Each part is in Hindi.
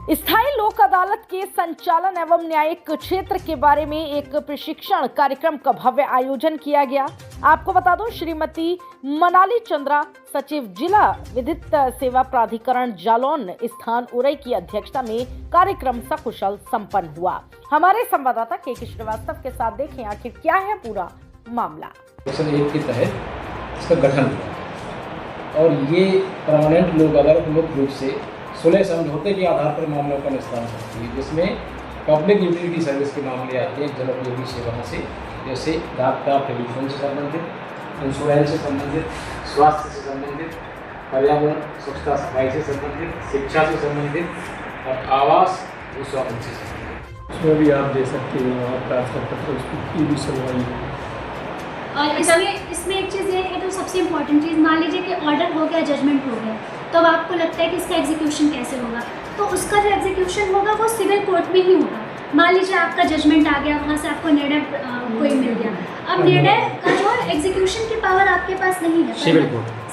स्थायी लोक अदालत के संचालन एवं न्यायिक क्षेत्र के बारे में एक प्रशिक्षण कार्यक्रम का भव्य आयोजन किया गया। आपको बता दूं, श्रीमती मनाली चंद्रा, सचिव जिला विधिक सेवा प्राधिकरण जालौन स्थान उरई की अध्यक्षता में कार्यक्रम सकुशल संपन्न हुआ। हमारे संवाददाता के श्रीवास्तव के साथ देखें आखिर क्या है पूरा मामला। सेक्शन 1 के तहत इसका गठन हुआ और ये परमानेंट लोक अदालत मुख्य रूप से सुलह समझौते के आधार पर मामलों का निस्तारण करती है, जिसमें पब्लिक यूटिलिटी सर्विस के मामले आते हैं जनोपयोगी सेवाओं से, जैसे डाक का टेलीफोन से संबंधित, इंश्योरेंस से संबंधित, स्वास्थ्य से संबंधित, पर्यावरण स्वच्छता सफाई से संबंधित, शिक्षा से संबंधित और आवास स्वास्थ्य से संबंधित। उसमें भी आप दे सकते हो, आप प्रार्थना पत्र उसकी भी सुनवाई है। और इसमें एक चीज़ ये है, तो सबसे इम्पोर्टेंट चीज़, मान लीजिए कि ऑर्डर हो गया, जजमेंट हो गया, तो अब आपको लगता है कि इसका एग्जीक्यूशन कैसे होगा, तो उसका जो एग्जीक्यूशन होगा वो सिविल कोर्ट में ही होगा। मान लीजिए आपका जजमेंट आ गया, वहाँ से आपको निर्णय कोई मिल गया, अब निर्णय का जो एग्जीक्यूशन की पावर आपके पास नहीं है,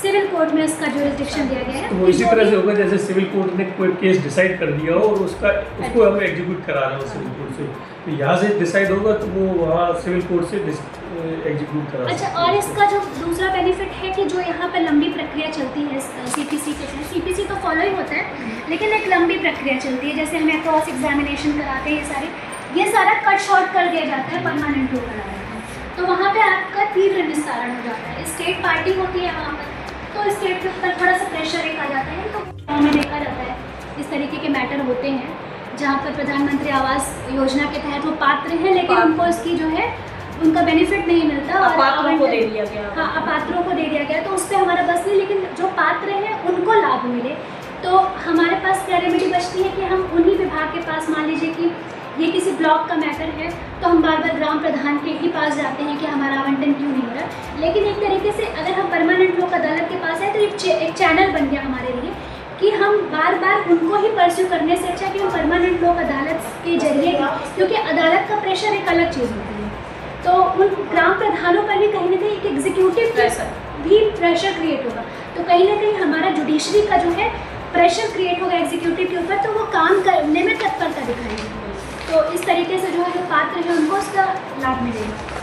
सिविल कोर्ट में उसका जुरिसडिक्शन दिया गया है। तो वो इसी तरह से होगा जैसे सिविल कोर्ट ने कोई केस डिसाइड कर दिया और उसको हम एग्जीक्यूट करा रहे हो सिविल कोर्ट से, तो यहाँ से डिसाइड होगा तो वो वहाँ सिविल कोर्ट से एग्जीक्यूट करा। अच्छा, और इसका जो दूसरा बेनिफिट है कि जो यहाँ पर लंबी प्रक्रिया चलती है सीपीसी के तहत, सीपीसी तो फॉलो ही होता है लेकिन एक लंबी प्रक्रिया चलती है, जैसे हमें क्रॉस एग्जामिनेशन कराते हैं, ये सारा कट शॉर्ट कर दिया जाता है परमानेंट लोक अदालत में, तो वहाँ पे आपका तीव्र निस्तारण हो जाता है। स्टेट पार्टी होती है वहाँ पर, तो स्टेट के ऊपर थोड़ा सा प्रेशर एक आ जाता है, तो गाँव में देखा जाता है इस तरीके के मैटर होते हैं जहाँ पर प्रधानमंत्री आवास योजना के तहत वो पात्र हैं लेकिन उनको इसकी जो है उनका बेनिफिट नहीं मिलता और अपात्रों को दे दिया गया। हाँ, अपात्रों को दे दिया गया, तो उस पर हमारा बस नहीं, लेकिन जो पात्र हैं उनको लाभ मिले, तो हमारे पास क्या रेमेडी बचती है कि हम उन्हीं विभाग के पास, मान लीजिए कि ये किसी ब्लॉक का मैटर है तो हम बार बार ग्राम प्रधान के ही पास जाते हैं कि हमारा आवंटन क्यों नहीं हो रहा, लेकिन एक तरीके से अगर हम परमानेंट लोक अदालत के पास है तो एक चैनल बन गया हमारे लिए कि हम बार बार उनको ही परस्यू करने से अच्छा कि हम परमानेंट लोक अदालत के जरिए, क्योंकि अदालत का प्रेशर एक अलग चीज़ होती है, तो उन ग्राम प्रधानों पर भी कहीं ना कहीं एक एग्जीक्यूटिव भी प्रेशर क्रिएट होगा, तो कहीं ना कहीं हमारा जुडिशरी का जो है प्रेशर क्रिएट होगा एग्जीक्यूटिव के ऊपर, तो वो काम करने में तत्परता दिखाएगी, तो इस तरीके से जो है जो पात्र है उनको उसका लाभ मिलेगा।